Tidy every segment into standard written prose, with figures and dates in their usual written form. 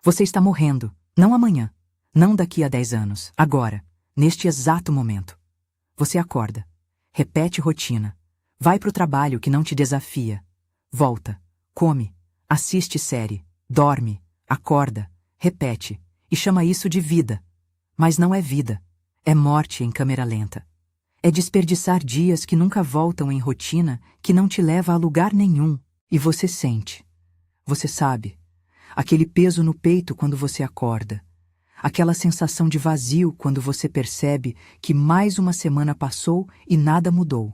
Você está morrendo, não amanhã, não daqui a 10 anos, agora, neste exato momento. Você acorda, repete rotina, vai para o trabalho que não te desafia, volta, come, assiste série, dorme, acorda, repete, e chama isso de vida. Mas não é vida, é morte em câmera lenta. É desperdiçar dias que nunca voltam em rotina que não te leva a lugar nenhum, e você sente. Você sabe, aquele peso no peito quando você acorda, aquela sensação de vazio quando você percebe que mais uma semana passou e nada mudou.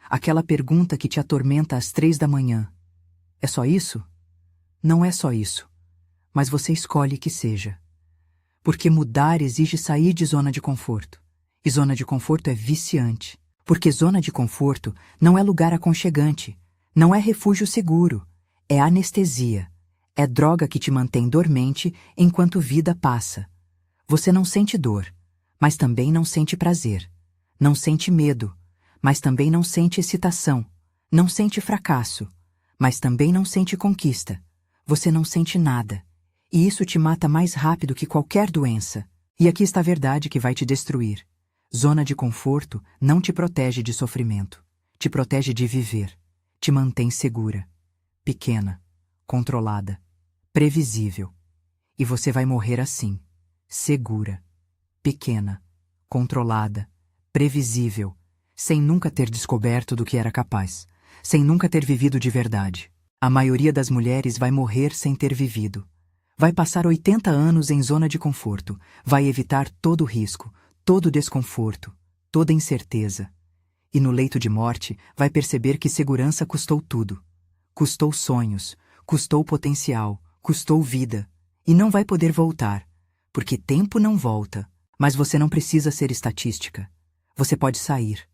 Aquela pergunta que te atormenta às 3 da manhã. É só isso? Não é só isso, mas você escolhe que seja. Porque mudar exige sair de zona de conforto. E zona de conforto é viciante. Porque zona de conforto não é lugar aconchegante, não é refúgio seguro, é anestesia. É droga que te mantém dormente enquanto vida passa. Você não sente dor, mas também não sente prazer. Não sente medo, mas também não sente excitação. Não sente fracasso, mas também não sente conquista. Você não sente nada. E isso te mata mais rápido que qualquer doença. E aqui está a verdade que vai te destruir. Zona de conforto não te protege de sofrimento. Te protege de viver. Te mantém segura, pequena, controlada, previsível. E você vai morrer assim, segura, pequena, controlada, previsível, sem nunca ter descoberto do que era capaz, sem nunca ter vivido de verdade. A maioria das mulheres vai morrer sem ter vivido. Vai passar 80 anos em zona de conforto, vai evitar todo o risco, todo o desconforto, toda incerteza. E no leito de morte vai perceber que segurança custou tudo. Custou sonhos, custou potencial, custou vida. E não vai poder voltar, porque tempo não volta. Mas você não precisa ser estatística. Você pode sair,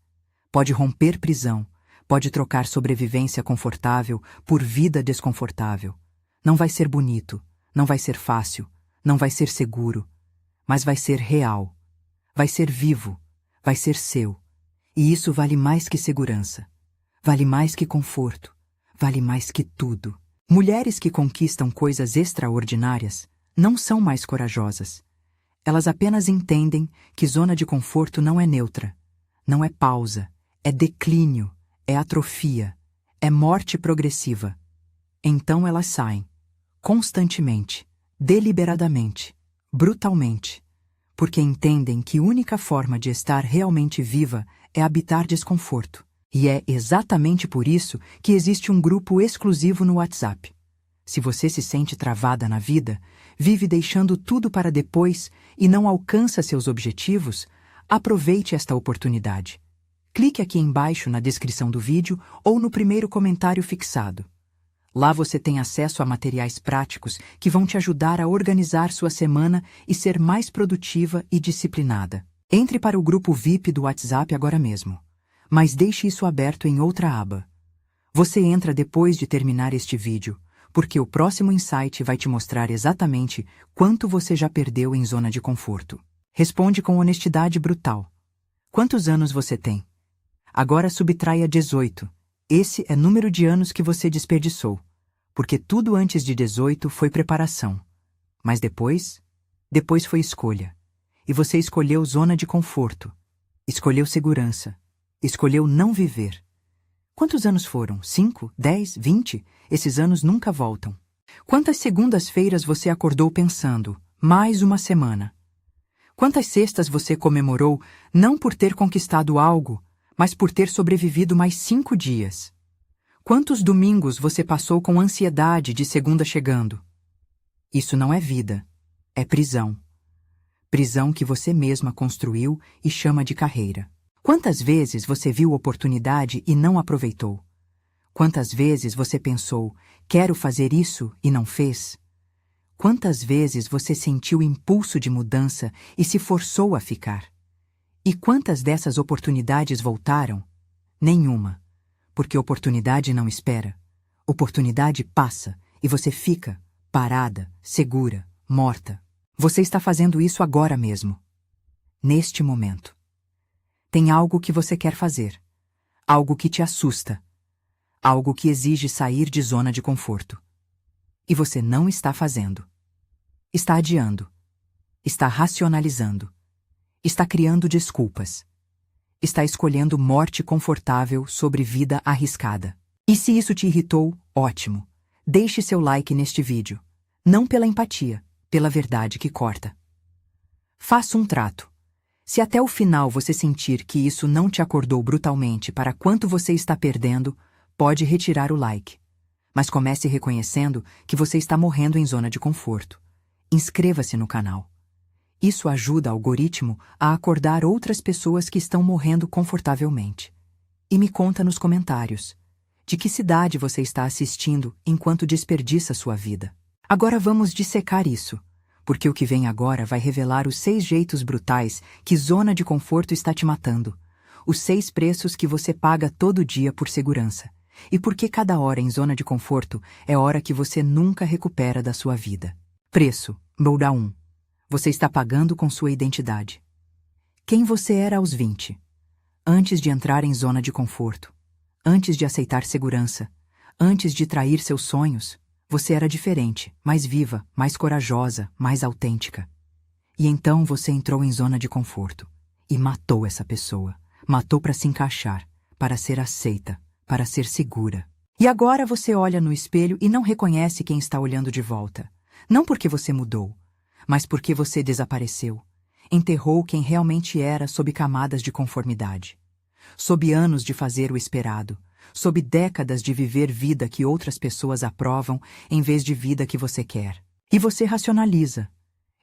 pode romper prisão, pode trocar sobrevivência confortável por vida desconfortável. Não vai ser bonito, não vai ser fácil, não vai ser seguro, mas vai ser real. Vai ser vivo, vai ser seu. E isso vale mais que segurança. Vale mais que conforto. Vale mais que tudo. Mulheres que conquistam coisas extraordinárias não são mais corajosas. Elas apenas entendem que zona de conforto não é neutra. Não é pausa. É declínio. É atrofia. É morte progressiva. Então elas saem. Constantemente. Deliberadamente. Brutalmente. Porque entendem que a única forma de estar realmente viva é habitar desconforto. E é exatamente por isso que existe um grupo exclusivo no WhatsApp. Se você se sente travada na vida, vive deixando tudo para depois e não alcança seus objetivos, aproveite esta oportunidade. Clique aqui embaixo na descrição do vídeo ou no primeiro comentário fixado. Lá você tem acesso a materiais práticos que vão te ajudar a organizar sua semana e ser mais produtiva e disciplinada. Entre para o grupo VIP do WhatsApp agora mesmo, mas deixe isso aberto em outra aba. Você entra depois de terminar este vídeo, porque o próximo insight vai te mostrar exatamente quanto você já perdeu em zona de conforto. Responde com honestidade brutal. Quantos anos você tem? Agora subtraia 18. Esse é o número de anos que você desperdiçou. Porque tudo antes de 18 foi preparação. Mas depois foi escolha. E você escolheu zona de conforto. Escolheu segurança. Escolheu não viver. Quantos anos foram? 5, 10, 20? Esses anos nunca voltam. Quantas segundas-feiras você acordou pensando, mais uma semana? Quantas sextas você comemorou, não por ter conquistado algo, mas por ter sobrevivido mais 5 dias? Quantos domingos você passou com ansiedade de segunda chegando? Isso não é vida, é prisão. Prisão que você mesma construiu e chama de carreira. Quantas vezes você viu oportunidade e não aproveitou? Quantas vezes você pensou, quero fazer isso e não fez? Quantas vezes você sentiu impulso de mudança e se forçou a ficar? E quantas dessas oportunidades voltaram? Nenhuma. Porque oportunidade não espera. Oportunidade passa e você fica parada, segura, morta. Você está fazendo isso agora mesmo. Neste momento. Tem algo que você quer fazer. Algo que te assusta. Algo que exige sair de zona de conforto. E você não está fazendo. Está adiando. Está racionalizando. Está criando desculpas. Está escolhendo morte confortável sobre vida arriscada. E se isso te irritou, ótimo. Deixe seu like neste vídeo. Não pela empatia, pela verdade que corta. Faça um trato. Se até o final você sentir que isso não te acordou brutalmente para quanto você está perdendo, pode retirar o like. Mas comece reconhecendo que você está morrendo em zona de conforto. Inscreva-se no canal. Isso ajuda o algoritmo a acordar outras pessoas que estão morrendo confortavelmente. E me conta nos comentários de que cidade você está assistindo enquanto desperdiça sua vida. Agora vamos dissecar isso, porque o que vem agora vai revelar os 6 jeitos brutais que zona de conforto está te matando, os 6 preços que você paga todo dia por segurança, e por que cada hora em zona de conforto é hora que você nunca recupera da sua vida. Preço, Moura 1. Você está pagando com sua identidade. Quem você era aos 20? Antes de entrar em zona de conforto, antes de aceitar segurança, antes de trair seus sonhos, você era diferente, mais viva, mais corajosa, mais autêntica. E então você entrou em zona de conforto e matou essa pessoa. Matou para se encaixar, para ser aceita, para ser segura. E agora você olha no espelho e não reconhece quem está olhando de volta. Não porque você mudou, mas porque você desapareceu. Enterrou quem realmente era sob camadas de conformidade. Sob anos de fazer o esperado. Sob décadas de viver vida que outras pessoas aprovam em vez de vida que você quer. E você racionaliza.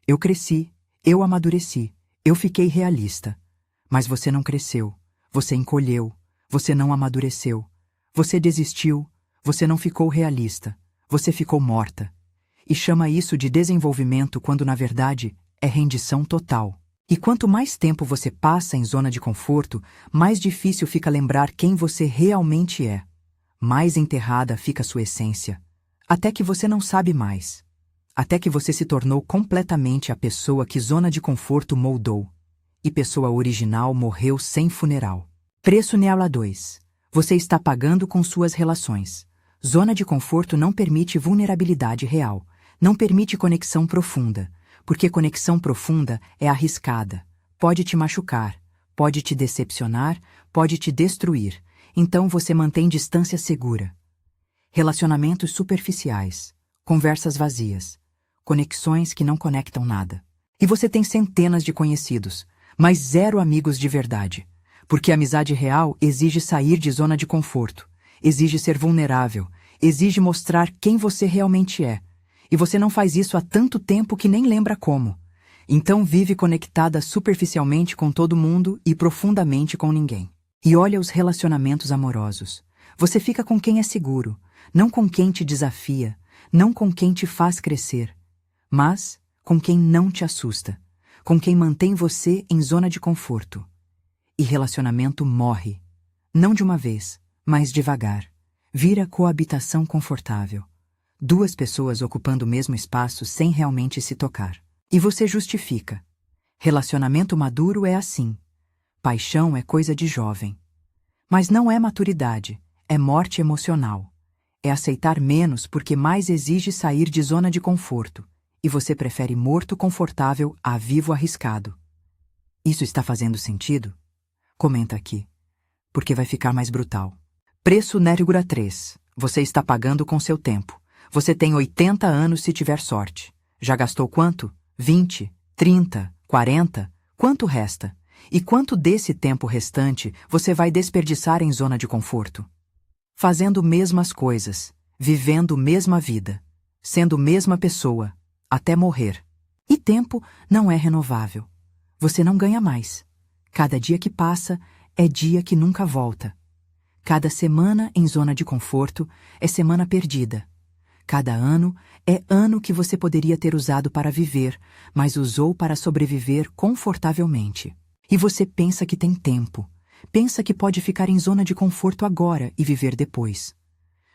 Eu cresci, eu amadureci, eu fiquei realista. Mas você não cresceu, você encolheu, você não amadureceu. Você desistiu, você não ficou realista, você ficou morta. E chama isso de desenvolvimento quando na verdade é rendição total. E quanto mais tempo você passa em zona de conforto, mais difícil fica lembrar quem você realmente é. Mais enterrada fica sua essência. Até que você não sabe mais. Até que você se tornou completamente a pessoa que zona de conforto moldou. E pessoa original morreu sem funeral. Preço Neala 2. Você está pagando com suas relações. Zona de conforto não permite vulnerabilidade real. Não permite conexão profunda. Porque conexão profunda é arriscada. Pode te machucar, pode te decepcionar, pode te destruir. Então você mantém distância segura. Relacionamentos superficiais, conversas vazias, conexões que não conectam nada. E você tem centenas de conhecidos, mas 0 amigos de verdade. Porque a amizade real exige sair de zona de conforto, exige ser vulnerável, exige mostrar quem você realmente é. E você não faz isso há tanto tempo que nem lembra como. Então vive conectada superficialmente com todo mundo e profundamente com ninguém. E olha os relacionamentos amorosos. Você fica com quem é seguro, não com quem te desafia, não com quem te faz crescer, mas com quem não te assusta, com quem mantém você em zona de conforto. E relacionamento morre, não de uma vez, mas devagar. Vira coabitação confortável. 2 pessoas ocupando o mesmo espaço sem realmente se tocar. E você justifica. Relacionamento maduro é assim. Paixão é coisa de jovem. Mas não é maturidade, é morte emocional. É aceitar menos porque mais exige sair de zona de conforto. E você prefere morto confortável a vivo arriscado. Isso está fazendo sentido? Comenta aqui, porque vai ficar mais brutal. Preço Nérgura 3. Você está pagando com seu tempo. Você tem 80 anos se tiver sorte. Já gastou quanto? 20, 30, 40? Quanto resta? E quanto desse tempo restante você vai desperdiçar em zona de conforto? Fazendo mesmas coisas, vivendo mesma vida, sendo mesma pessoa, até morrer. E tempo não é renovável. Você não ganha mais. Cada dia que passa é dia que nunca volta. Cada semana em zona de conforto é semana perdida. Cada ano é ano que você poderia ter usado para viver, mas usou para sobreviver confortavelmente. E você pensa que tem tempo. Pensa que pode ficar em zona de conforto agora e viver depois.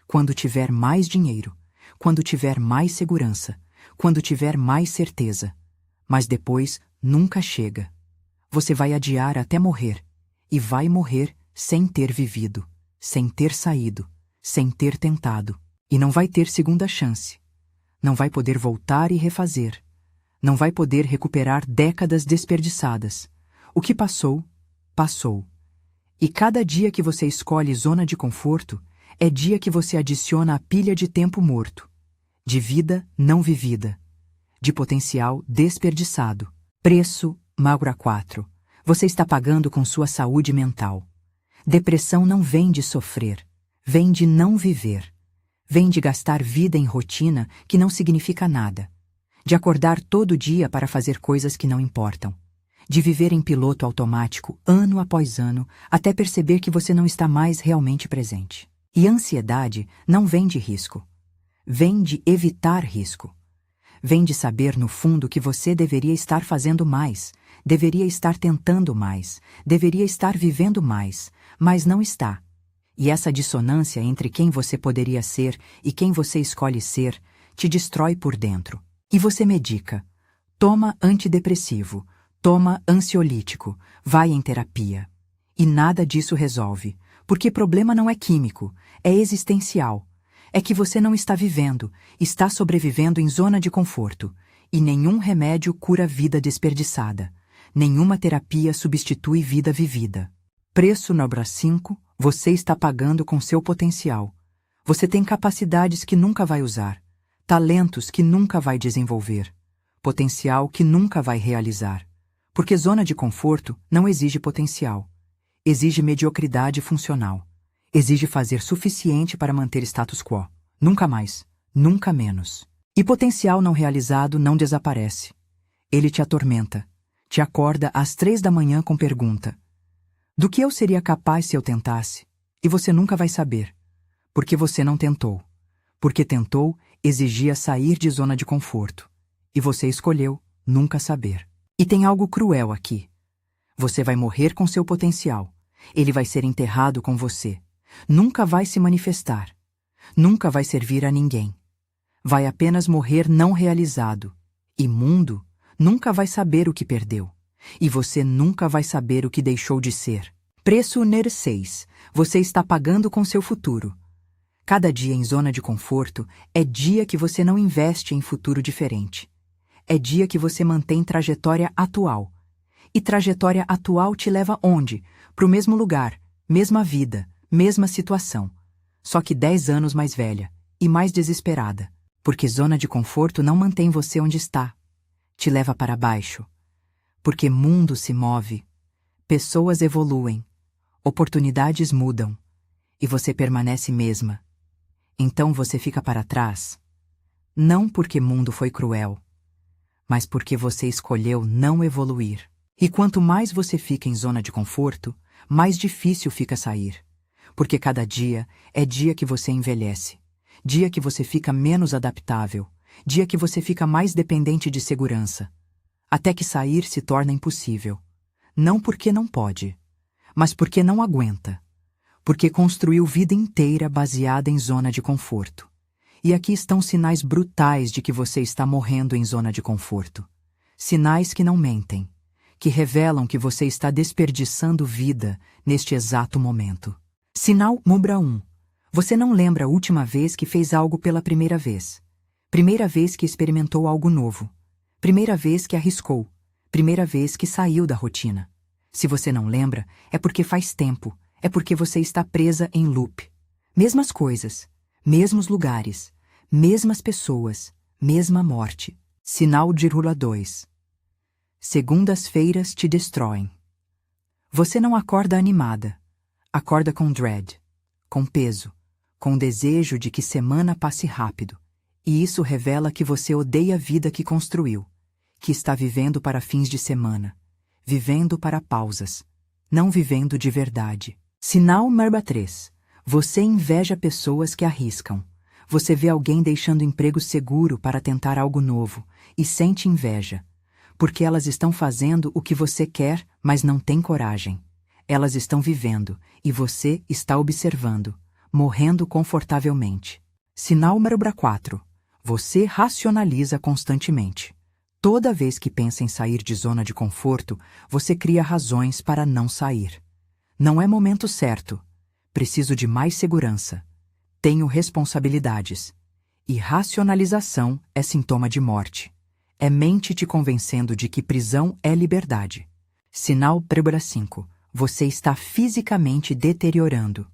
Quando tiver mais dinheiro, quando tiver mais segurança, quando tiver mais certeza. Mas depois nunca chega. Você vai adiar até morrer. E vai morrer sem ter vivido, sem ter saído, sem ter tentado. E não vai ter segunda chance. Não vai poder voltar e refazer. Não vai poder recuperar décadas desperdiçadas. O que passou, passou. E cada dia que você escolhe zona de conforto é dia que você adiciona à pilha de tempo morto, de vida não vivida, de potencial desperdiçado. Preço, Magra 4. Você está pagando com sua saúde mental. Depressão não vem de sofrer, vem de não viver. Vem de gastar vida em rotina que não significa nada. De acordar todo dia para fazer coisas que não importam. De viver em piloto automático ano após ano até perceber que você não está mais realmente presente. E ansiedade não vem de risco. Vem de evitar risco. Vem de saber no fundo que você deveria estar fazendo mais, deveria estar tentando mais, deveria estar vivendo mais, mas não está. E essa dissonância entre quem você poderia ser e quem você escolhe ser te destrói por dentro. E você medica. Toma antidepressivo, toma ansiolítico, vai em terapia. E nada disso resolve, porque problema não é químico, é existencial. É que você não está vivendo, está sobrevivendo em zona de conforto. E nenhum remédio cura vida desperdiçada. Nenhuma terapia substitui vida vivida. Preço Nobra 5, você está pagando com seu potencial. Você tem capacidades que nunca vai usar, talentos que nunca vai desenvolver, potencial que nunca vai realizar. Porque zona de conforto não exige potencial. Exige mediocridade funcional. Exige fazer suficiente para manter status quo. Nunca mais, nunca menos. E potencial não realizado não desaparece. Ele te atormenta. Te acorda às 3 da manhã com pergunta: do que eu seria capaz se eu tentasse? E você nunca vai saber. Porque você não tentou. Porque tentou exigia sair de zona de conforto. E você escolheu nunca saber. E tem algo cruel aqui. Você vai morrer com seu potencial. Ele vai ser enterrado com você. Nunca vai se manifestar. Nunca vai servir a ninguém. Vai apenas morrer não realizado. E mundo nunca vai saber o que perdeu. E você nunca vai saber o que deixou de ser. Preço NER 6. Você está pagando com seu futuro. Cada dia em zona de conforto é dia que você não investe em futuro diferente. É dia que você mantém trajetória atual. E trajetória atual te leva onde? Para o mesmo lugar, mesma vida, mesma situação. Só que 10 anos mais velha e mais desesperada. Porque zona de conforto não mantém você onde está. Te leva para baixo. Porque mundo se move. Pessoas evoluem. Oportunidades mudam. E você permanece mesma. Então você fica para trás. Não porque mundo foi cruel, mas porque você escolheu não evoluir. E quanto mais você fica em zona de conforto, mais difícil fica sair. Porque cada dia é dia que você envelhece. Dia que você fica menos adaptável. Dia que você fica mais dependente de segurança. Até que sair se torna impossível. Não porque não pode, mas porque não aguenta. Porque construiu vida inteira baseada em zona de conforto. E aqui estão sinais brutais de que você está morrendo em zona de conforto. Sinais que não mentem, que revelam que você está desperdiçando vida neste exato momento. Sinal Mubra 1. Você não lembra a última vez que fez algo pela primeira vez. Primeira vez que experimentou algo novo. Primeira vez que arriscou. Primeira vez que saiu da rotina. Se você não lembra, é porque faz tempo. É porque você está presa em loop. Mesmas coisas, mesmos lugares, mesmas pessoas, mesma morte. Sinal de Rula 2. Segundas-feiras te destroem. Você não acorda animada. Acorda com dread, com peso, com desejo de que semana passe rápido. E isso revela que você odeia a vida que construiu, que está vivendo para fins de semana, vivendo para pausas, não vivendo de verdade. Sinal Merba 3. Você inveja pessoas que arriscam. Você vê alguém deixando emprego seguro para tentar algo novo e sente inveja, porque elas estão fazendo o que você quer, mas não tem coragem. Elas estão vivendo e você está observando, morrendo confortavelmente. Sinal Merba 4. Você racionaliza constantemente. Toda vez que pensa em sair de zona de conforto, você cria razões para não sair. Não é momento certo. Preciso de mais segurança. Tenho responsabilidades. E racionalização é sintoma de morte. É mente te convencendo de que prisão é liberdade. Sinal Prébora 5. Você está fisicamente deteriorando.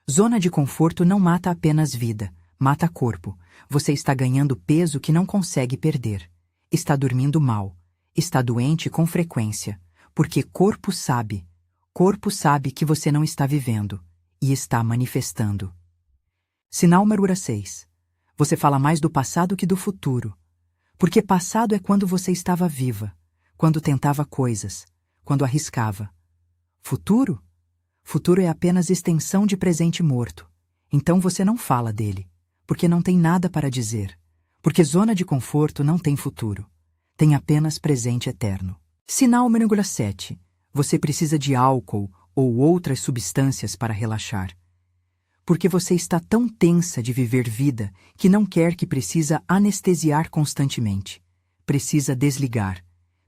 Zona de conforto não mata apenas vida, mata corpo. Você está ganhando peso que não consegue perder. Está dormindo mal. Está doente com frequência. Porque corpo sabe que você não está vivendo e está manifestando. Sinal Prébora 6. Você fala mais do passado que do futuro. Porque passado é quando você estava viva, quando tentava coisas, quando arriscava. Futuro? Futuro é apenas extensão de presente morto. Então você não fala dele, porque não tem nada para dizer. Porque zona de conforto não tem futuro. Tem apenas presente eterno. Sinal Prébora 7. Você precisa de álcool ou outras substâncias para relaxar. Porque você está tão tensa de viver vida que não quer que precisa anestesiar constantemente. Precisa desligar.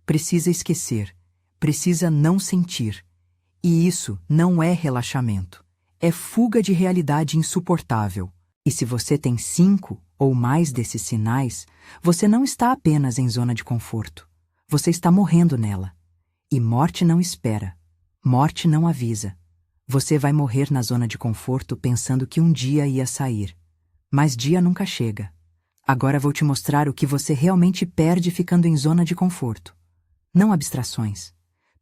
Precisa esquecer. Precisa não sentir. E isso não é relaxamento. É fuga de realidade insuportável. E se você tem 5 ou mais desses sinais, você não está apenas em zona de conforto. Você está morrendo nela. E morte não espera. Morte não avisa. Você vai morrer na zona de conforto pensando que um dia ia sair. Mas dia nunca chega. Agora vou te mostrar o que você realmente perde ficando em zona de conforto. Não abstrações.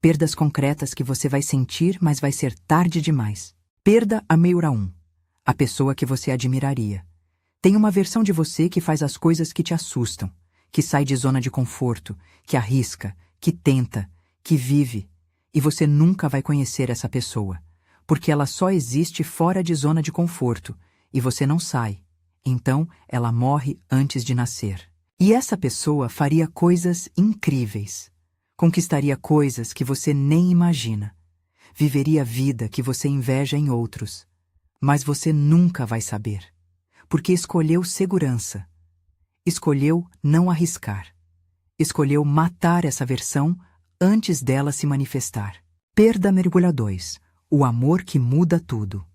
Perdas concretas que você vai sentir, mas vai ser tarde demais. Perda a Prébora 1. A pessoa que você admiraria. Tem uma versão de você que faz as coisas que te assustam, que sai de zona de conforto, que arrisca, que tenta, que vive. E você nunca vai conhecer essa pessoa, porque ela só existe fora de zona de conforto, e você não sai. Então, ela morre antes de nascer. E essa pessoa faria coisas incríveis. Conquistaria coisas que você nem imagina. Viveria a vida que você inveja em outros. Mas você nunca vai saber. Porque escolheu segurança. Escolheu não arriscar. Escolheu matar essa versão antes dela se manifestar. Perda Prébora 2. O amor que muda tudo.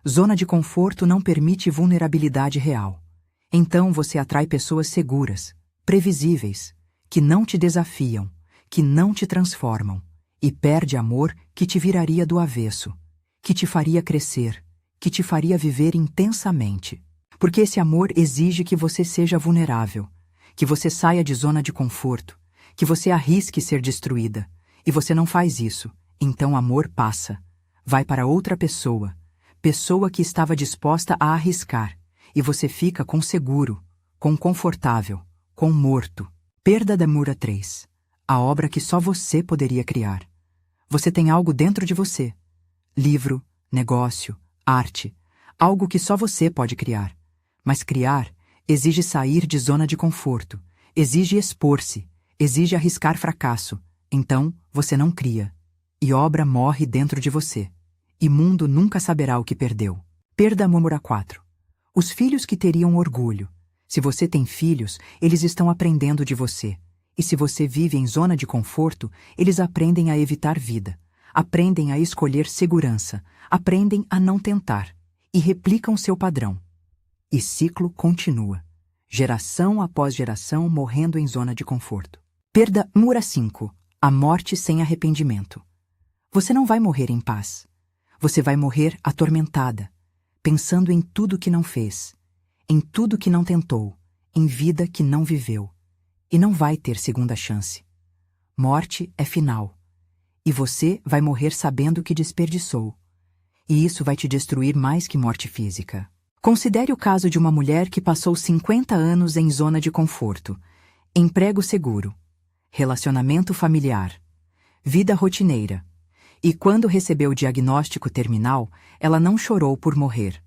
Zona de conforto não permite vulnerabilidade real. Então você atrai pessoas seguras, previsíveis, que não te desafiam, que não te transformam, e perde amor que te viraria do avesso, que te faria crescer, que te faria viver intensamente. Porque esse amor exige que você seja vulnerável, que você saia de zona de conforto, que você arrisque ser destruída, e você não faz isso. Então amor passa, vai para outra pessoa, pessoa que estava disposta a arriscar, e você fica com seguro, com confortável, com morto. Perda da Prébora 3. A obra que só você poderia criar. Você tem algo dentro de você. Livro, negócio, arte. Algo que só você pode criar. Mas criar exige sair de zona de conforto. Exige expor-se. Exige arriscar fracasso. Então, você não cria. E obra morre dentro de você. E mundo nunca saberá o que perdeu. Perda Prébora 4. Os filhos que teriam orgulho. Se você tem filhos, eles estão aprendendo de você. E se você vive em zona de conforto, eles aprendem a evitar vida, aprendem a escolher segurança, aprendem a não tentar, e replicam seu padrão. E ciclo continua, geração após geração morrendo em zona de conforto. Perda Prébora 5. A morte sem arrependimento. Você não vai morrer em paz. Você vai morrer atormentada, pensando em tudo que não fez, em tudo que não tentou, em vida que não viveu. E não vai ter segunda chance. Morte é final. E você vai morrer sabendo que desperdiçou. E isso vai te destruir mais que morte física. Considere o caso de uma mulher que passou 50 anos em zona de conforto, emprego seguro, relacionamento familiar, vida rotineira. E quando recebeu o diagnóstico terminal, ela não chorou por morrer.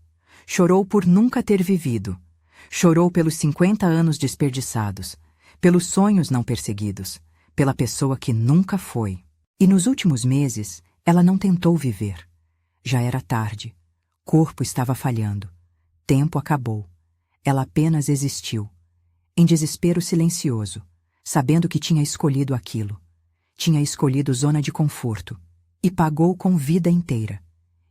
Chorou por nunca ter vivido. Chorou pelos 50 anos desperdiçados. Pelos sonhos não perseguidos, pela pessoa que nunca foi. E nos últimos meses, ela não tentou viver. Já era tarde. Corpo estava falhando. Tempo acabou. Ela apenas existiu. Em desespero silencioso, sabendo que tinha escolhido aquilo. Tinha escolhido zona de conforto. E pagou com vida inteira.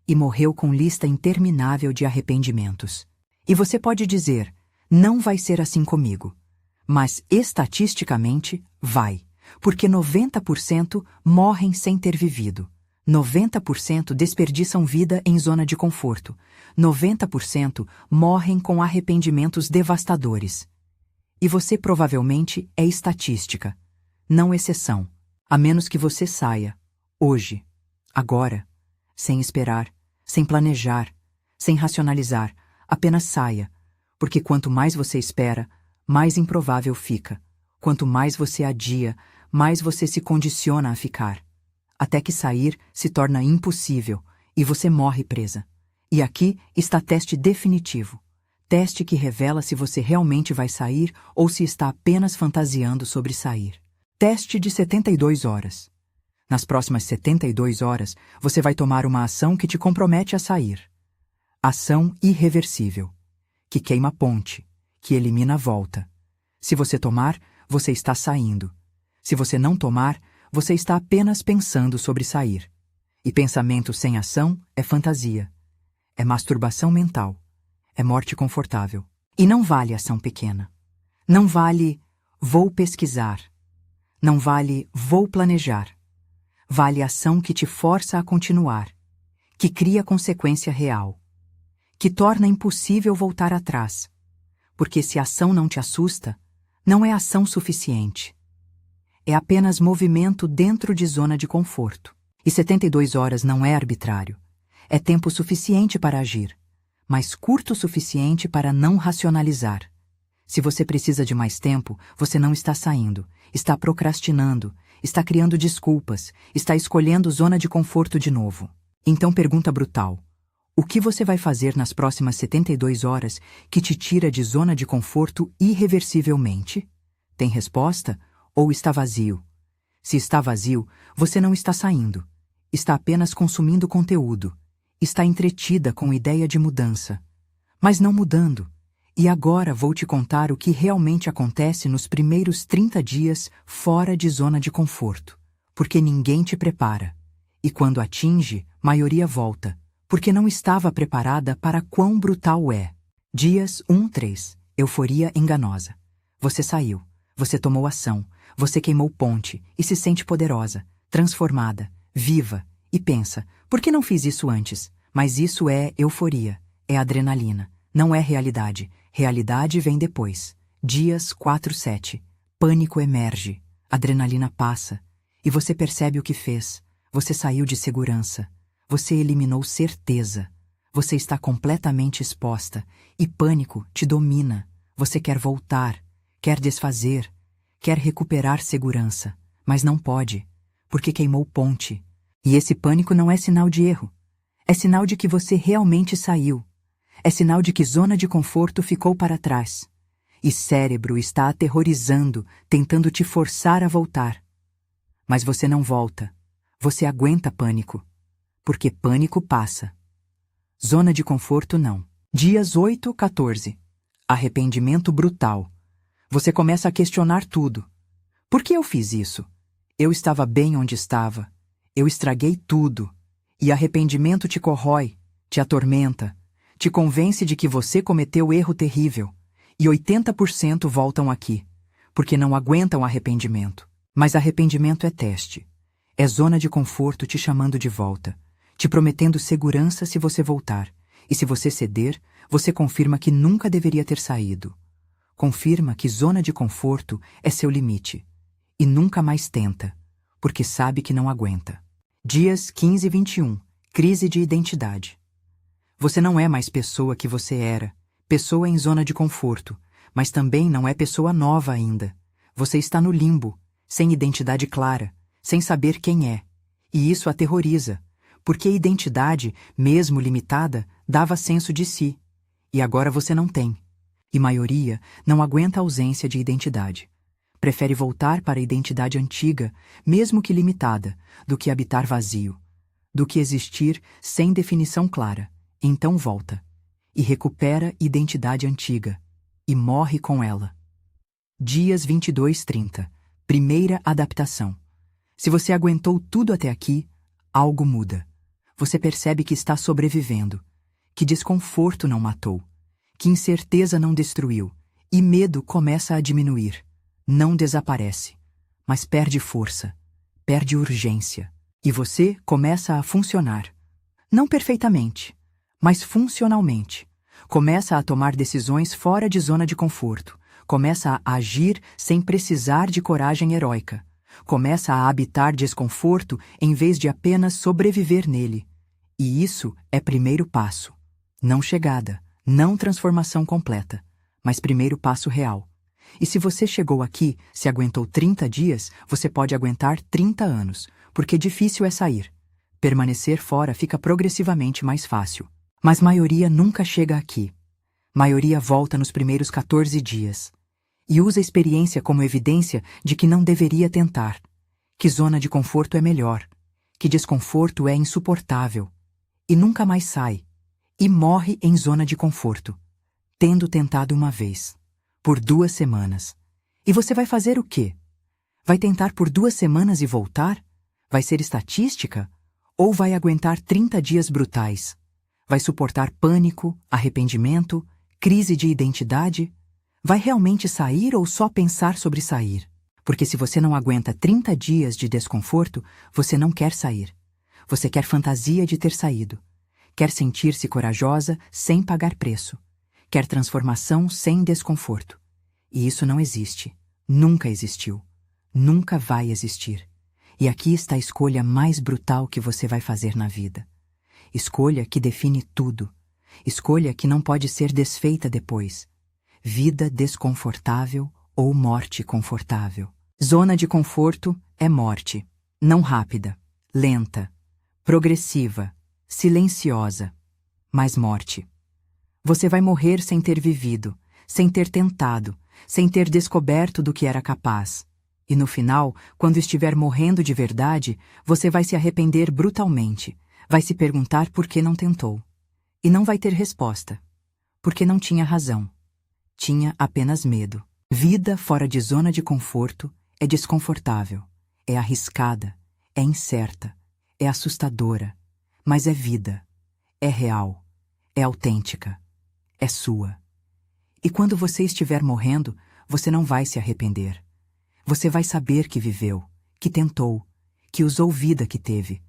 E morreu com lista interminável de arrependimentos. E você pode dizer, não vai ser assim comigo. Mas estatisticamente vai, porque 90% morrem sem ter vivido. 90% desperdiçam vida em zona de conforto. 90% morrem com arrependimentos devastadores. E você provavelmente é estatística, não exceção. A menos que você saia, hoje, agora, sem esperar, sem planejar, sem racionalizar, apenas saia, porque quanto mais você espera, mais improvável fica. Quanto mais você adia, mais você se condiciona a ficar. Até que sair se torna impossível e você morre presa. E aqui está teste definitivo. Teste que revela se você realmente vai sair ou se está apenas fantasiando sobre sair. Teste de 72 horas. Nas próximas 72 horas, você vai tomar uma ação que te compromete a sair. Ação irreversível, que queima a ponte, que elimina a volta. Se você tomar, você está saindo. Se você não tomar, você está apenas pensando sobre sair. E pensamento sem ação é fantasia. É masturbação mental. É morte confortável. E não vale ação pequena. Não vale vou pesquisar. Não vale vou planejar. Vale ação que te força a continuar, que cria consequência real, que torna impossível voltar atrás. Porque se a ação não te assusta, não é ação suficiente. É apenas movimento dentro de zona de conforto. E 72 horas não é arbitrário. É tempo suficiente para agir, mas curto o suficiente para não racionalizar. Se você precisa de mais tempo, você não está saindo, está procrastinando, está criando desculpas, está escolhendo zona de conforto de novo. Então pergunta brutal. O que você vai fazer nas próximas 72 horas que te tira de zona de conforto irreversivelmente? Tem resposta? Ou está vazio? Se está vazio, você não está saindo. Está apenas consumindo conteúdo. Está entretida com ideia de mudança. Mas não mudando. E agora vou te contar o que realmente acontece nos primeiros 30 dias fora de zona de conforto. Porque ninguém te prepara. E quando atinge, maioria volta. Porque não estava preparada para quão brutal é. Dias 1-3. Euforia enganosa. Você saiu. Você tomou ação. Você queimou ponte e se sente poderosa, transformada, viva. E pensa, por que não fiz isso antes? Mas isso é euforia. É adrenalina. Não é realidade. Realidade vem depois. Dias 4-7. Pânico emerge. Adrenalina passa. E você percebe o que fez. Você saiu de segurança. Você eliminou certeza. Você está completamente exposta. E pânico te domina. Você quer voltar. Quer desfazer. Quer recuperar segurança. Mas não pode. Porque queimou ponte. E esse pânico não é sinal de erro. É sinal de que você realmente saiu. É sinal de que zona de conforto ficou para trás. E cérebro está aterrorizando, tentando te forçar a voltar. Mas você não volta. Você aguenta pânico. Porque pânico passa. Zona de conforto não. Dias 8-14. Arrependimento brutal. Você começa a questionar tudo. Por que eu fiz isso? Eu estava bem onde estava. Eu estraguei tudo. E arrependimento te corrói, te atormenta, te convence de que você cometeu erro terrível. E 80% voltam aqui, porque não aguentam arrependimento. Mas arrependimento é teste. É zona de conforto te chamando de volta, te prometendo segurança se você voltar. E se você ceder, você confirma que nunca deveria ter saído. Confirma que zona de conforto é seu limite. E nunca mais tenta, porque sabe que não aguenta. Dias 15-21. Crise de identidade. Você não é mais pessoa que você era, pessoa em zona de conforto, mas também não é pessoa nova ainda. Você está no limbo, sem identidade clara, sem saber quem é. E isso aterroriza, porque a identidade, mesmo limitada, dava senso de si. E agora você não tem. E maioria não aguenta a ausência de identidade. Prefere voltar para a identidade antiga, mesmo que limitada, do que habitar vazio, do que existir sem definição clara. Então volta, e recupera identidade antiga, e morre com ela. Dias 22-30. Primeira adaptação. Se você aguentou tudo até aqui, algo muda. Você percebe que está sobrevivendo, que desconforto não matou, que incerteza não destruiu, E medo começa a diminuir. Não desaparece, mas perde força, perde urgência. E você começa a funcionar. Não perfeitamente, mas funcionalmente. Começa a tomar decisões fora de zona de conforto. Começa a agir sem precisar de coragem heróica. Começa a habitar desconforto em vez de apenas sobreviver nele. E isso é primeiro passo. Não chegada, não transformação completa, mas primeiro passo real. E se você chegou aqui, se aguentou 30 dias, você pode aguentar 30 anos, porque difícil é sair. Permanecer fora fica progressivamente mais fácil. Mas maioria nunca chega aqui. Maioria volta nos primeiros 14 dias. E usa a experiência como evidência de que não deveria tentar. Que zona de conforto é melhor. Que desconforto é insuportável. E nunca mais sai. E morre em zona de conforto. Tendo tentado uma vez. Por 2 semanas. E você vai fazer o quê? Vai tentar por 2 semanas e voltar? Vai ser estatística? Ou vai aguentar 30 dias brutais? Vai suportar pânico, arrependimento, crise de identidade? Vai realmente sair ou só pensar sobre sair? Porque se você não aguenta 30 dias de desconforto, você não quer sair. Você quer fantasia de ter saído. Quer sentir-se corajosa sem pagar preço. Quer transformação sem desconforto. E isso não existe. Nunca existiu. Nunca vai existir. E aqui está a escolha mais brutal que você vai fazer na vida. Escolha que define tudo. Escolha que não pode ser desfeita depois. Vida desconfortável ou morte confortável. Zona de conforto é morte. Não rápida, lenta, progressiva, silenciosa, mas morte. Você vai morrer sem ter vivido, sem ter tentado, sem ter descoberto do que era capaz. E no final, quando estiver morrendo de verdade, você vai se arrepender brutalmente. Vai se perguntar por que não tentou. E não vai ter resposta. Porque não tinha razão. Tinha apenas medo. Vida fora de zona de conforto é desconfortável, é arriscada, é incerta, é assustadora, mas é vida, é real, é autêntica, é sua. E quando você estiver morrendo, você não vai se arrepender. Você vai saber que viveu, que tentou, que usou vida que teve.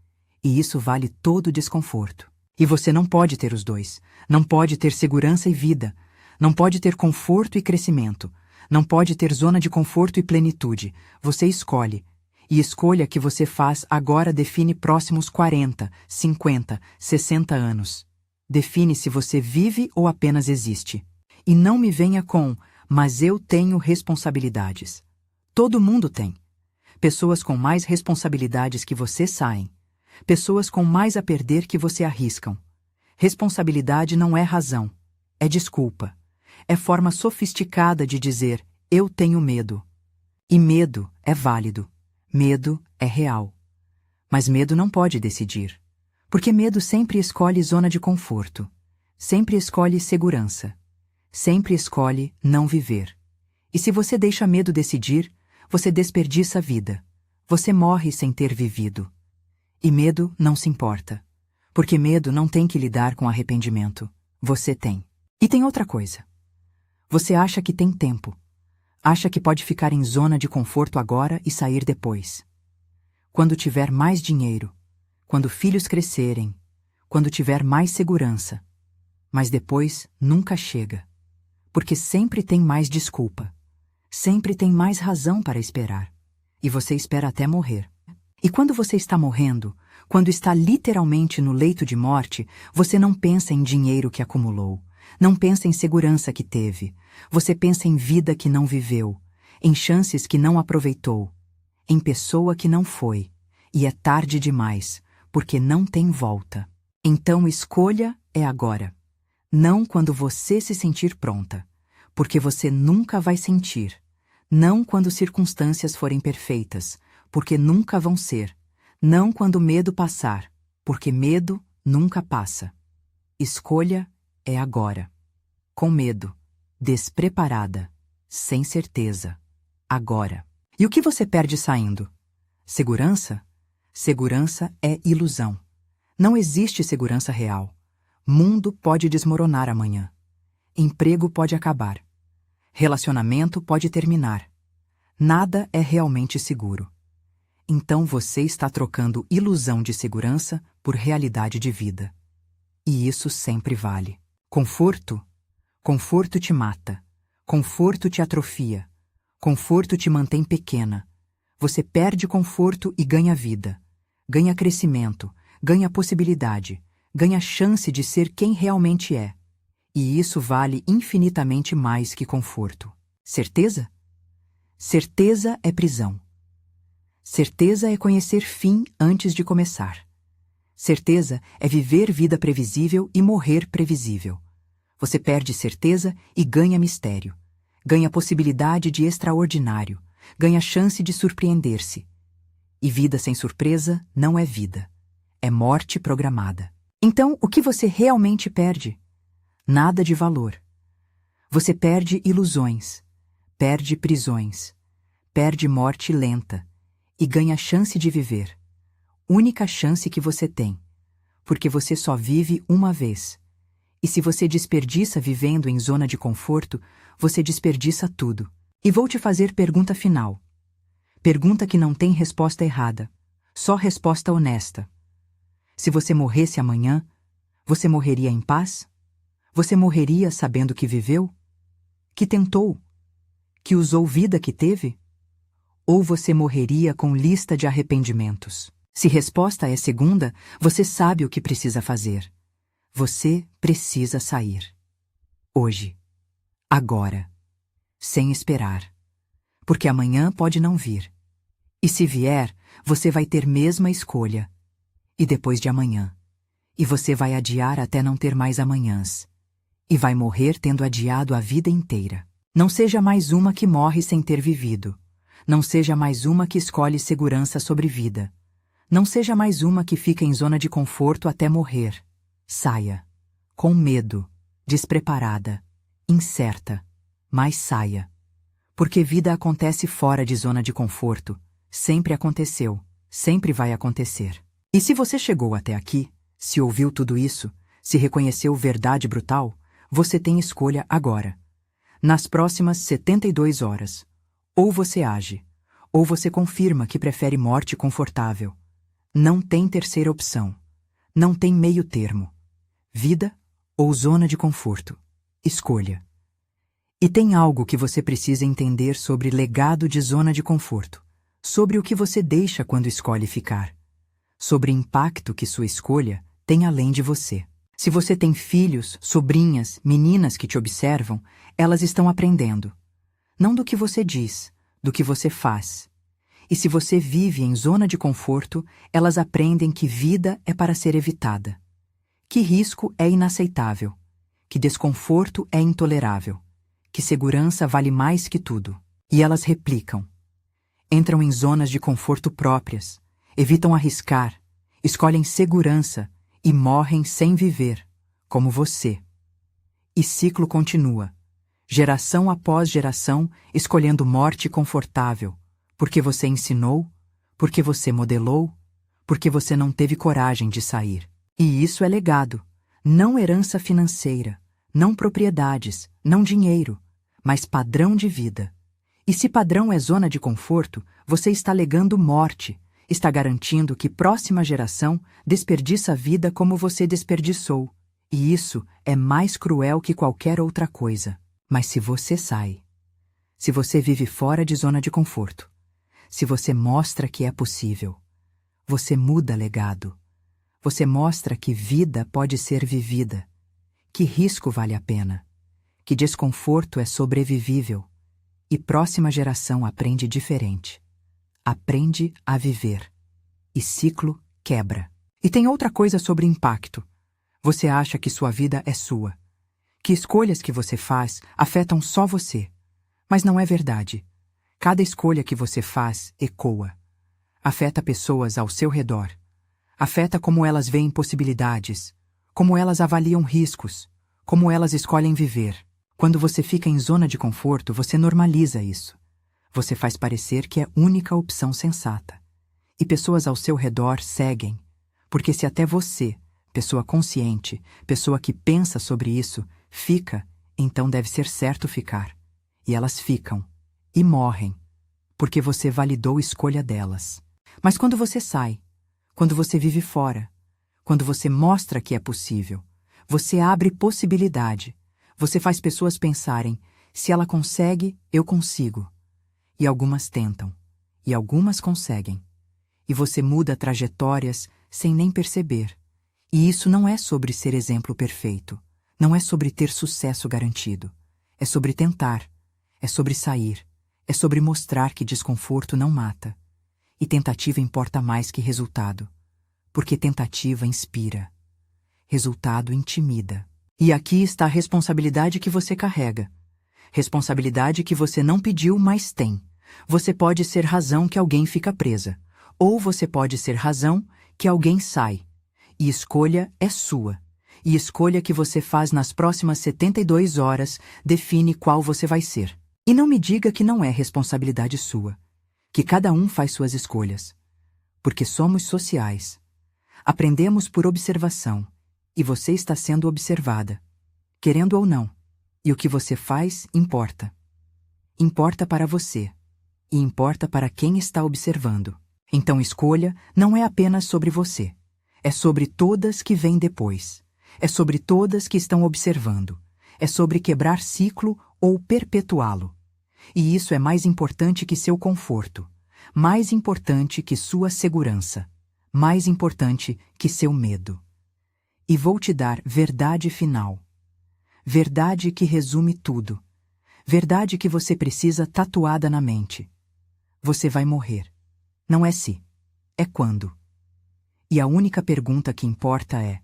E isso vale todo o desconforto. E você não pode ter os dois. Não pode ter segurança e vida. Não pode ter conforto e crescimento. Não pode ter zona de conforto e plenitude. Você escolhe. E a escolha que você faz agora define próximos 40, 50, 60 anos. Define se você vive ou apenas existe. E não me venha com, mas eu tenho responsabilidades. Todo mundo tem. Pessoas com mais responsabilidades que você saem. Pessoas com mais a perder que você arriscam. Responsabilidade não é razão. É desculpa. É forma sofisticada de dizer, eu tenho medo. E medo é válido. Medo é real. Mas medo não pode decidir. Porque medo sempre escolhe zona de conforto. Sempre escolhe segurança. Sempre escolhe não viver. E se você deixa medo decidir, você desperdiça a vida. Você morre sem ter vivido. E medo não se importa. Porque medo não tem que lidar com arrependimento. Você tem. E tem outra coisa. Você acha que tem tempo. Acha que pode ficar em zona de conforto agora e sair depois. Quando tiver mais dinheiro. Quando filhos crescerem. Quando tiver mais segurança. Mas depois nunca chega. Porque sempre tem mais desculpa. Sempre tem mais razão para esperar. E você espera até morrer. E quando você está morrendo, quando está literalmente no leito de morte, você não pensa em dinheiro que acumulou, não pensa em segurança que teve, você pensa em vida que não viveu, em chances que não aproveitou, em pessoa que não foi, e é tarde demais, porque não tem volta. Então escolha é agora, não quando você se sentir pronta, porque você nunca vai sentir, não quando circunstâncias forem perfeitas, porque nunca vão ser, não quando o medo passar, porque medo nunca passa. Escolha é agora. Com medo, despreparada, sem certeza, agora. E o que você perde saindo? Segurança? Segurança é ilusão. Não existe segurança real. Mundo pode desmoronar amanhã. Emprego pode acabar. Relacionamento pode terminar. Nada é realmente seguro. Então você está trocando ilusão de segurança por realidade de vida. E isso sempre vale. Conforto? Conforto te mata. Conforto te atrofia. Conforto te mantém pequena. Você perde conforto e ganha vida. Ganha crescimento, ganha possibilidade, ganha chance de ser quem realmente é. E isso vale infinitamente mais que conforto. Certeza? Certeza é prisão. Certeza é conhecer fim antes de começar. Certeza é viver vida previsível e morrer previsível. Você perde certeza e ganha mistério. Ganha possibilidade de extraordinário. Ganha chance de surpreender-se. E vida sem surpresa não é vida. É morte programada. Então, o que você realmente perde? Nada de valor. Você perde ilusões, perde prisões, perde morte lenta e ganha chance de viver. Única chance que você tem, porque você só vive uma vez. E se você desperdiça vivendo em zona de conforto, você desperdiça tudo. E vou te fazer pergunta final. Pergunta que não tem resposta errada, só resposta honesta. Se você morresse amanhã, você morreria em paz? Você morreria sabendo que viveu? Que tentou? Que usou vida que teve? Ou você morreria com lista de arrependimentos? Se resposta é segunda, você sabe o que precisa fazer. Você precisa sair. Hoje. Agora. Sem esperar. Porque amanhã pode não vir. E se vier, você vai ter mesma escolha. E depois de amanhã. E você vai adiar até não ter mais amanhãs. E vai morrer tendo adiado a vida inteira. Não seja mais uma que morre sem ter vivido. Não seja mais uma que escolhe segurança sobre vida. Não seja mais uma que fica em zona de conforto até morrer. Saia. Com medo. Despreparada. Incerta. Mas saia. Porque vida acontece fora de zona de conforto. Sempre aconteceu. Sempre vai acontecer. E se você chegou até aqui, se ouviu tudo isso, se reconheceu verdade brutal, você tem escolha agora. Nas próximas 72 horas. Ou você age, ou você confirma que prefere morte confortável. Não tem terceira opção. Não tem meio termo. Vida ou zona de conforto. Escolha. E tem algo que você precisa entender sobre legado de zona de conforto. Sobre o que você deixa quando escolhe ficar. Sobre o impacto que sua escolha tem além de você. Se você tem filhos, sobrinhas, meninas que te observam, elas estão aprendendo. Não do que você diz, do que você faz. E se você vive em zona de conforto, elas aprendem que vida é para ser evitada. Que risco é inaceitável. Que desconforto é intolerável. Que segurança vale mais que tudo. E elas replicam. Entram em zonas de conforto próprias, evitam arriscar, escolhem segurança e morrem sem viver, como você. E ciclo continua, geração após geração, escolhendo morte confortável, porque você ensinou, porque você modelou, porque você não teve coragem de sair. E isso é legado, não herança financeira, não propriedades, não dinheiro, mas padrão de vida. E se padrão é zona de conforto, você está legando morte, está garantindo que próxima geração desperdiça a vida como você desperdiçou. E isso é mais cruel que qualquer outra coisa. Mas se você sai, se você vive fora de zona de conforto, se você mostra que é possível, você muda legado. Você mostra que vida pode ser vivida, que risco vale a pena, que desconforto é sobrevivível. E próxima geração aprende diferente. Aprende a viver. E ciclo quebra. E tem outra coisa sobre impacto. Você acha que sua vida é sua. Que escolhas que você faz afetam só você. Mas não é verdade. Cada escolha que você faz ecoa. Afeta pessoas ao seu redor. Afeta como elas veem possibilidades, como elas avaliam riscos, como elas escolhem viver. Quando você fica em zona de conforto, você normaliza isso. Você faz parecer que é a única opção sensata. E pessoas ao seu redor seguem. Porque se até você, pessoa consciente, pessoa que pensa sobre isso, fica, então deve ser certo ficar. e elas ficam, e morrem, porque você validou a escolha delas. Mas quando você sai, quando você vive fora, quando você mostra que é possível, você abre possibilidade, você faz pessoas pensarem, se ela consegue, eu consigo. E algumas tentam, e algumas conseguem. E você muda trajetórias sem nem perceber. E isso não é sobre ser exemplo perfeito, não é sobre ter sucesso garantido. É sobre tentar, é sobre sair, é sobre mostrar que desconforto não mata. E tentativa importa mais que resultado, porque tentativa inspira. Resultado intimida. E aqui está a responsabilidade que você carrega. Responsabilidade que você não pediu, mas tem. Você pode ser razão que alguém fica presa, ou você pode ser razão que alguém sai. E escolha é sua. E escolha que você faz nas próximas 72 horas define qual você vai ser. E não me diga que não é responsabilidade sua, que cada um faz suas escolhas. Porque somos sociais. Aprendemos por observação, e você está sendo observada, querendo ou não. E o que você faz importa. Importa para você, e importa para quem está observando. Então escolha não é apenas sobre você, é sobre todas que vêm depois. É sobre todas que estão observando. É sobre quebrar ciclo ou perpetuá-lo. E isso é mais importante que seu conforto, mais importante que sua segurança, mais importante que seu medo. E vou te dar verdade final. Verdade que resume tudo. Verdade que você precisa tatuada na mente. Você vai morrer. Não é se, é quando. E a única pergunta que importa é: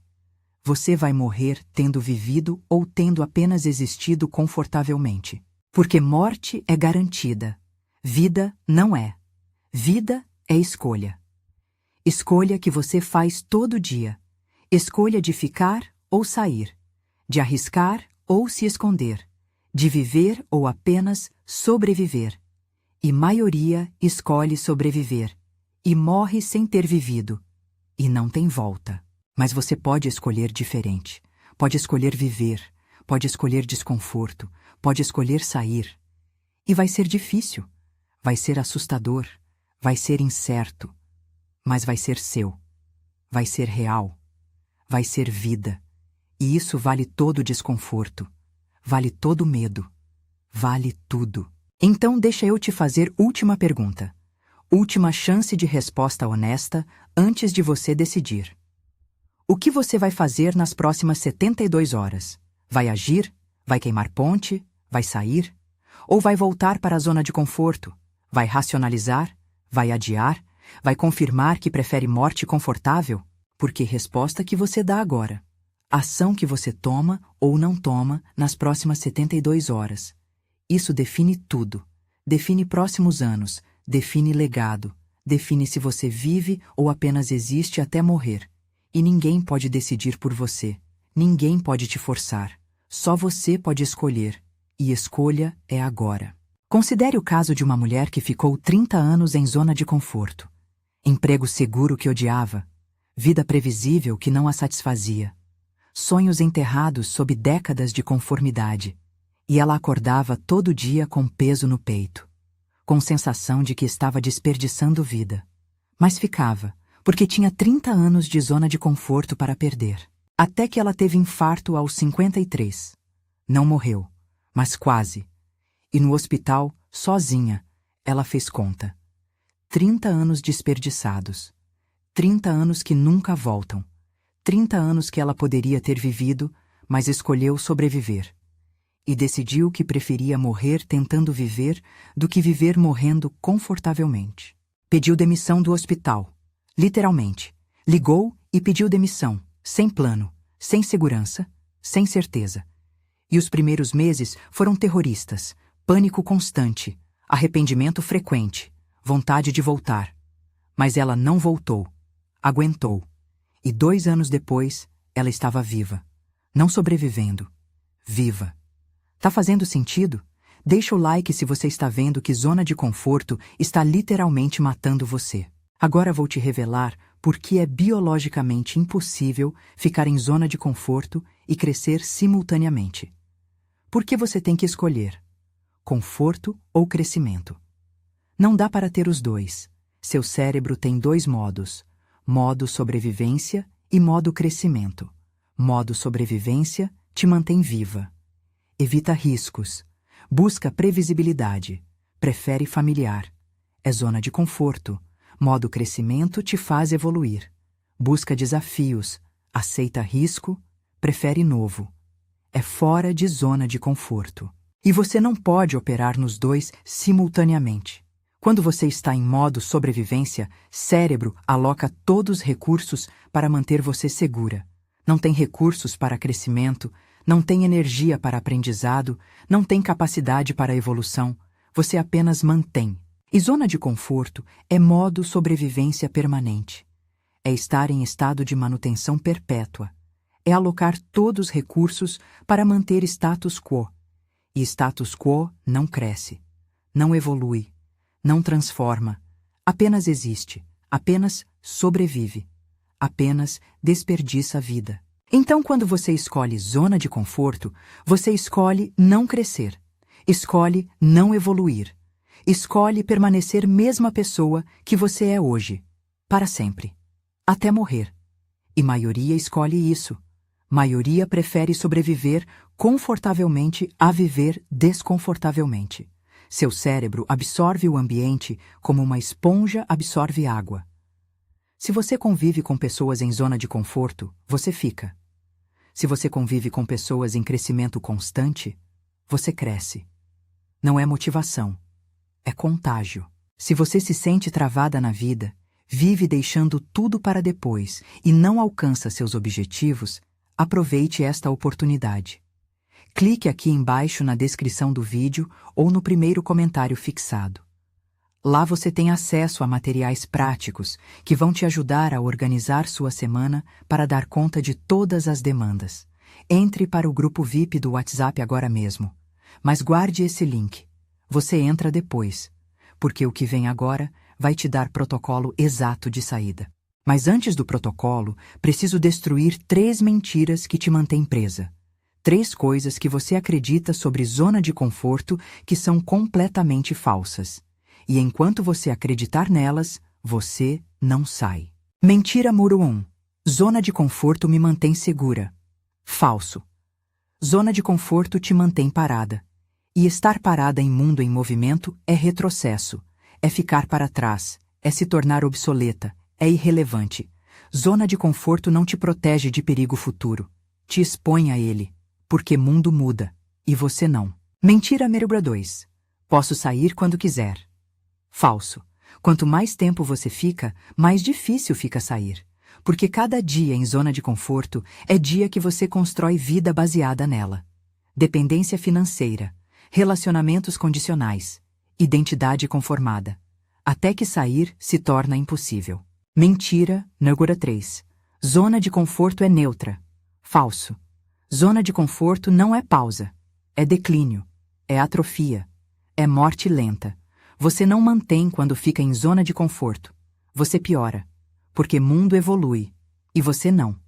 você vai morrer tendo vivido ou tendo apenas existido confortavelmente? Porque morte é garantida. Vida não é. Vida é escolha. Escolha que você faz todo dia. Escolha de ficar ou sair. De arriscar ou se esconder. De viver ou apenas sobreviver. E maioria escolhe sobreviver. E morre sem ter vivido. E não tem volta. Mas você pode escolher diferente. Pode escolher viver. Pode escolher desconforto. Pode escolher sair. E vai ser difícil. Vai ser assustador. Vai ser incerto. Mas vai ser seu. Vai ser real. Vai ser vida. E isso vale todo o desconforto. Vale todo o medo. Vale tudo. Então deixa eu te fazer última pergunta. Última chance de resposta honesta antes de você decidir. O que você vai fazer nas próximas 72 horas? Vai agir? Vai queimar ponte? Vai sair? Ou vai voltar para a zona de conforto? Vai racionalizar? Vai adiar? Vai confirmar que prefere morte confortável? Porque resposta que você dá agora. Ação que você toma ou não toma nas próximas 72 horas. Isso define tudo. Define próximos anos. Define legado. Define se você vive ou apenas existe até morrer. E ninguém pode decidir por você. Ninguém pode te forçar. Só você pode escolher. E escolha é agora. Considere o caso de uma mulher que ficou 30 anos em zona de conforto. Emprego seguro que odiava. Vida previsível que não a satisfazia. Sonhos enterrados sob décadas de conformidade. E ela acordava todo dia com peso no peito. Com sensação de que estava desperdiçando vida. Mas ficava, porque tinha 30 anos de zona de conforto para perder. Até que ela teve infarto aos 53. Não morreu, mas quase. E no hospital, sozinha, ela fez conta. 30 anos desperdiçados. 30 anos que nunca voltam. 30 anos que ela poderia ter vivido, mas escolheu sobreviver. E decidiu que preferia morrer tentando viver do que viver morrendo confortavelmente. Pediu demissão do hospital. Literalmente. Ligou e pediu demissão, sem plano, sem segurança, sem certeza. E os primeiros meses foram terroristas, pânico constante, arrependimento frequente, vontade de voltar. Mas ela não voltou, aguentou. E 2 anos depois, ela estava viva. Não sobrevivendo. Viva. Tá fazendo sentido? Deixa o like se você está vendo que zona de conforto está literalmente matando você. Agora vou te revelar por que é biologicamente impossível ficar em zona de conforto e crescer simultaneamente. Por que você tem que escolher? conforto ou crescimento. Não dá para ter os dois. Seu cérebro tem dois modos: modo sobrevivência e modo crescimento. Modo sobrevivência te mantém viva. Evita riscos. Busca previsibilidade. Prefere familiar. É zona de conforto. Modo crescimento te faz evoluir. Busca desafios. Aceita risco. Prefere novo. É fora de zona de conforto. E você não pode operar nos dois simultaneamente. Quando você está em modo sobrevivência, cérebro aloca todos os recursos para manter você segura. Não tem recursos para crescimento, não tem energia para aprendizado, não tem capacidade para evolução, você apenas mantém. E zona de conforto é modo sobrevivência permanente. É estar em estado de manutenção perpétua. É alocar todos os recursos para manter status quo. E status quo não cresce, não evolui, não transforma, apenas existe, apenas sobrevive, apenas desperdiça a vida. Então, quando você escolhe zona de conforto, você escolhe não crescer, escolhe não evoluir, escolhe permanecer mesma pessoa que você é hoje, para sempre, até morrer. E maioria escolhe isso. Maioria prefere sobreviver confortavelmente a viver desconfortavelmente. Seu cérebro absorve o ambiente como uma esponja absorve água. Se você convive com pessoas em zona de conforto, você fica. Se você convive com pessoas em crescimento constante, você cresce. Não é motivação, é contágio. Se você se sente travada na vida, vive deixando tudo para depois e não alcança seus objetivos, aproveite esta oportunidade. Clique aqui embaixo na descrição do vídeo ou no primeiro comentário fixado. Lá você tem acesso a materiais práticos que vão te ajudar a organizar sua semana para dar conta de todas as demandas. Entre para o grupo VIP do WhatsApp agora mesmo. Mas guarde esse link. Você entra depois, porque o que vem agora vai te dar protocolo exato de saída. Mas antes do protocolo, preciso destruir 3 mentiras que te mantêm presa. 3 coisas que você acredita sobre zona de conforto que são completamente falsas. E enquanto você acreditar nelas, você não sai. Mentira número 1. Zona de conforto me mantém segura. Falso. Zona de conforto te mantém parada. E estar parada em mundo em movimento é retrocesso. É ficar para trás. É se tornar obsoleta. É irrelevante. Zona de conforto não te protege de perigo futuro. Te expõe a ele. Porque mundo muda. E você não. Mentira número 2. Posso sair quando quiser. Falso. Quanto mais tempo você fica, mais difícil fica sair. Porque cada dia em zona de conforto é dia que você constrói vida baseada nela. Dependência financeira. Relacionamentos condicionais. Identidade conformada. Até que sair se torna impossível. Mentira número 3. Zona de conforto é neutra. Falso. Zona de conforto não é pausa. É declínio. É atrofia. É morte lenta. Você não mantém quando fica em zona de conforto. Você piora. Porque mundo evolui. E você não.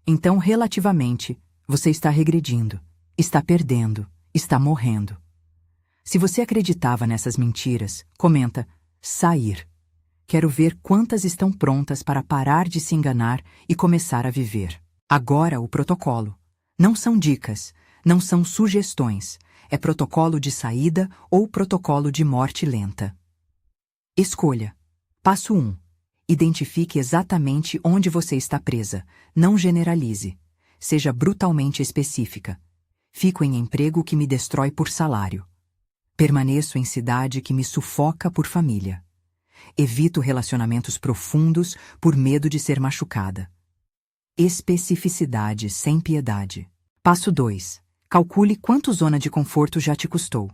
Então, relativamente, você está regredindo. Está perdendo. Está morrendo. Se você acreditava nessas mentiras, comenta sair. Quero ver quantas estão prontas para parar de se enganar e começar a viver. Agora o protocolo. Não são dicas, não são sugestões. É protocolo de saída ou protocolo de morte lenta. Escolha. Passo 1. Identifique exatamente onde você está presa. Não generalize. Seja brutalmente específica. Fico em emprego que me destrói por salário. Permaneço em cidade que me sufoca por família. Evito relacionamentos profundos por medo de ser machucada. Especificidade sem piedade. Passo 2. Calcule quanto zona de conforto já te custou.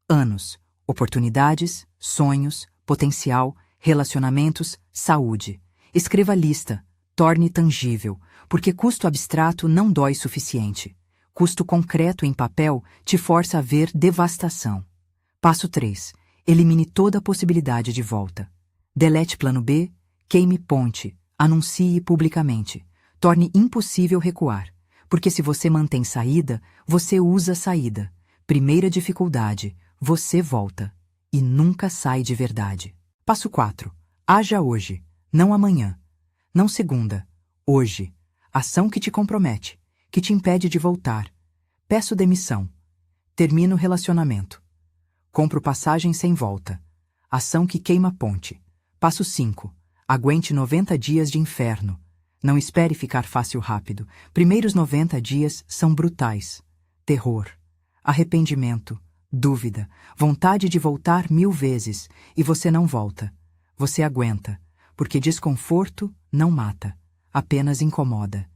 Anos, oportunidades, sonhos, potencial, relacionamentos, saúde. Escreva lista, torne tangível, porque custo abstrato não dói suficiente. Custo concreto em papel te força a ver devastação. Passo 3. Elimine toda a possibilidade de volta. Delete plano B, queime ponte, anuncie publicamente. Torne impossível recuar, porque se você mantém saída, você usa saída. Primeira dificuldade, você volta e nunca sai de verdade. Passo 4. Haja hoje, não amanhã. Não segunda, hoje. Ação que te compromete, que te impede de voltar. Peço demissão. Termino relacionamento. Compro passagem sem volta. Ação que queima ponte. Passo 5. Aguente 90 dias de inferno. Não espere ficar fácil rápido. Primeiros 90 dias são brutais. Terror, arrependimento, dúvida, vontade de voltar 1000 vezes, e você não volta. Você aguenta, porque desconforto não mata, apenas incomoda.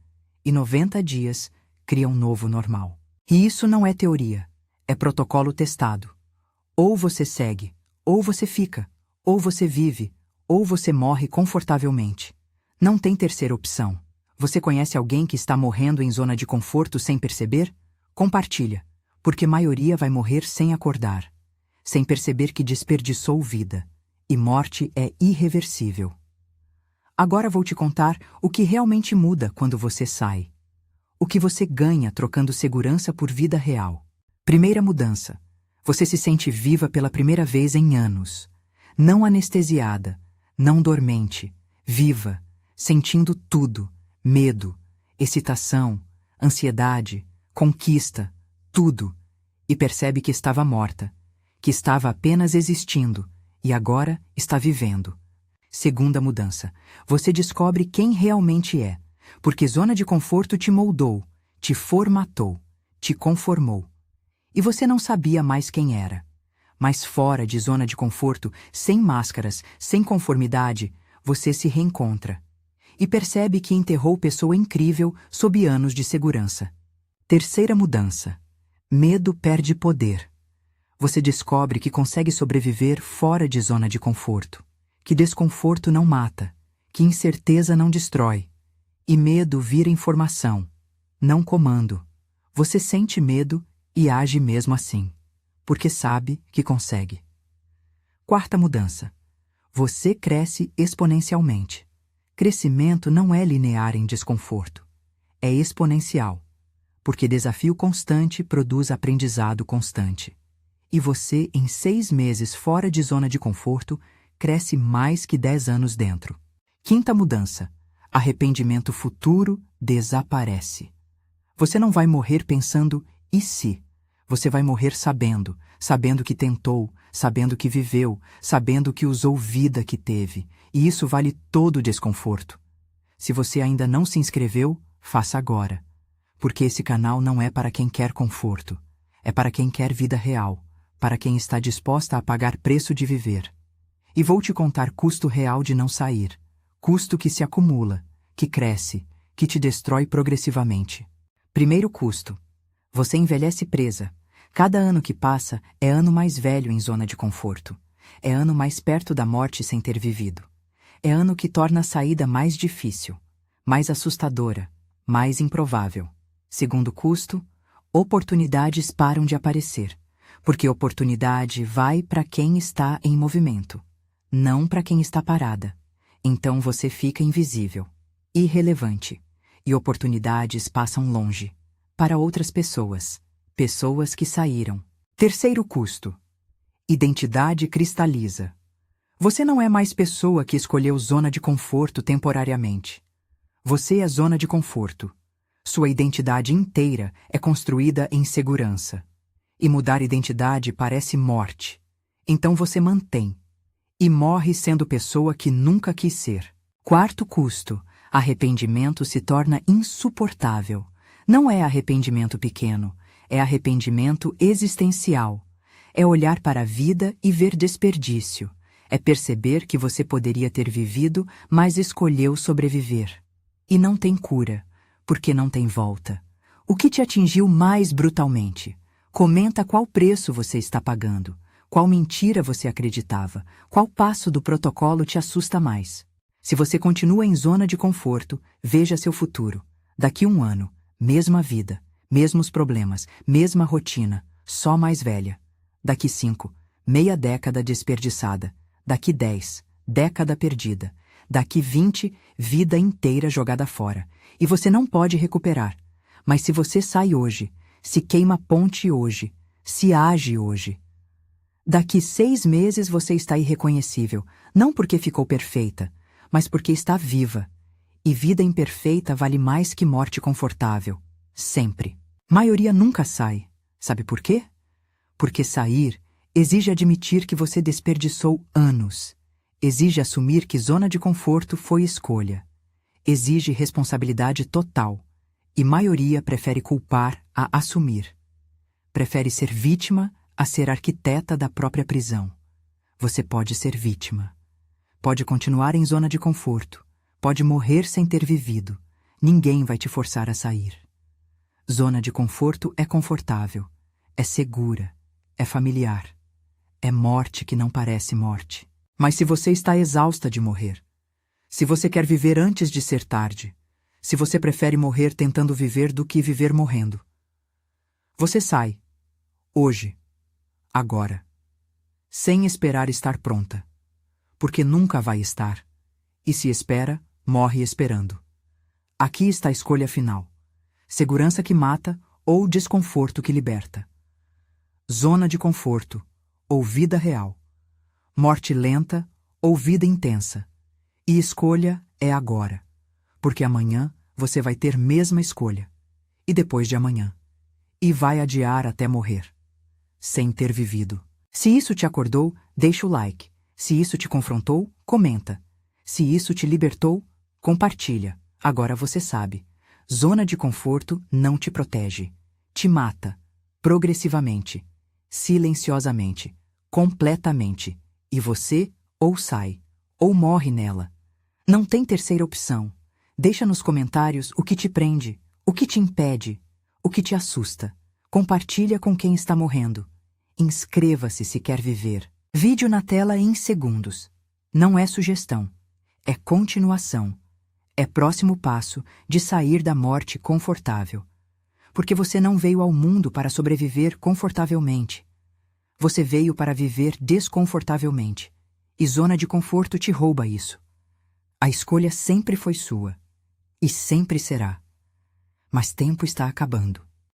E 90 dias cria um novo normal. E isso não é teoria, é protocolo testado. Ou você segue, ou você fica, ou você vive, ou você morre confortavelmente. Não tem terceira opção. Você conhece alguém que está morrendo em zona de conforto sem perceber? Compartilha, porque maioria vai morrer sem acordar, sem perceber que desperdiçou vida, e morte é irreversível. Agora vou te contar o que realmente muda quando você sai. O que você ganha trocando segurança por vida real. Primeira mudança. Você se sente viva pela primeira vez em anos. Não anestesiada, não dormente, viva, sentindo tudo, medo, excitação, ansiedade, conquista, tudo, e percebe que estava morta, que estava apenas existindo, e agora está vivendo. Segunda mudança. Você descobre quem realmente é, porque zona de conforto te moldou, te formatou, te conformou. E você não sabia mais quem era. Mas fora de zona de conforto, sem máscaras, sem conformidade, você se reencontra. E percebe que enterrou pessoa incrível sob anos de segurança. Terceira mudança. Medo perde poder. Você descobre que consegue sobreviver fora de zona de conforto, que desconforto não mata, que incerteza não destrói. E medo vira informação, não comando. Você sente medo e age mesmo assim, porque sabe que consegue. Quarta mudança. Você cresce exponencialmente. Crescimento não é linear em desconforto, é exponencial, porque desafio constante produz aprendizado constante. E você, em 6 meses fora de zona de conforto, cresce mais que 10 anos dentro. Quinta mudança. Arrependimento futuro desaparece. Você não vai morrer pensando, e se? Você vai morrer sabendo, sabendo que tentou, sabendo que viveu, sabendo que usou vida que teve, e isso vale todo o desconforto. Se você ainda não se inscreveu, faça agora, porque esse canal não é para quem quer conforto, é para quem quer vida real, para quem está disposta a pagar preço de viver. E vou te contar custo real de não sair, custo que se acumula, que cresce, que te destrói progressivamente. Primeiro custo. Você envelhece presa. Cada ano que passa é ano mais velho em zona de conforto. É ano mais perto da morte sem ter vivido. É ano que torna a saída mais difícil, mais assustadora, mais improvável. Segundo custo, oportunidades param de aparecer, porque oportunidade vai para quem está em movimento, não para quem está parada. Então você fica invisível, irrelevante, e oportunidades passam longe, para outras pessoas, pessoas que saíram. Terceiro custo. Identidade cristaliza. Você não é mais pessoa que escolheu zona de conforto temporariamente. Você é zona de conforto. Sua identidade inteira é construída em segurança. E mudar identidade parece morte. Então você mantém. E morre sendo pessoa que nunca quis ser. Quarto custo. Arrependimento se torna insuportável. Não é arrependimento pequeno, é arrependimento existencial. É olhar para a vida e ver desperdício. É perceber que você poderia ter vivido, mas escolheu sobreviver. E não tem cura, porque não tem volta. O que te atingiu mais brutalmente? Comenta qual preço você está pagando, qual mentira você acreditava, qual passo do protocolo te assusta mais. Se você continua em zona de conforto, veja seu futuro. Daqui 1 ano, mesma vida, mesmos problemas, mesma rotina, só mais velha. Daqui 5, meia década desperdiçada. Daqui 10, década perdida. Daqui 20, vida inteira jogada fora. E você não pode recuperar. Mas se você sai hoje, se queima ponte hoje, se age hoje, Daqui 6 meses você está irreconhecível, não porque ficou perfeita, mas porque está viva. E vida imperfeita vale mais que morte confortável. Sempre. Maioria nunca sai. Sabe por quê? Porque sair exige admitir que você desperdiçou anos. Exige assumir que zona de conforto foi escolha. Exige responsabilidade total. E maioria prefere culpar a assumir. Prefere ser vítima a ser arquiteta da própria prisão. Você pode ser vítima. Pode continuar em zona de conforto. Pode morrer sem ter vivido. Ninguém vai te forçar a sair. Zona de conforto é confortável. É segura. É familiar. É morte que não parece morte. Mas se você está exausta de morrer, se você quer viver antes de ser tarde, se você prefere morrer tentando viver do que viver morrendo, você sai. Hoje. Agora. Sem esperar estar pronta. Porque nunca vai estar. E se espera, morre esperando. Aqui está a escolha final. Segurança que mata ou desconforto que liberta. Zona de conforto ou vida real. Morte lenta ou vida intensa. E escolha é agora. Porque amanhã você vai ter mesma escolha. E depois de amanhã. E vai adiar até morrer. Sem ter vivido. Se isso te acordou, deixa o like. Se isso te confrontou, comenta. Se isso te libertou, compartilha. Agora você sabe. Zona de conforto não te protege. Te mata. Progressivamente. Silenciosamente. Completamente. E você ou sai, ou morre nela. Não tem terceira opção. Deixa nos comentários o que te prende, o que te impede, o que te assusta. Compartilha com quem está morrendo. Inscreva-se se quer viver. Vídeo na tela em segundos. Não é sugestão. É continuação. É próximo passo de sair da morte confortável. Porque você não veio ao mundo para sobreviver confortavelmente. Você veio para viver desconfortavelmente. E zona de conforto te rouba isso. A escolha sempre foi sua. E sempre será. Mas tempo está acabando.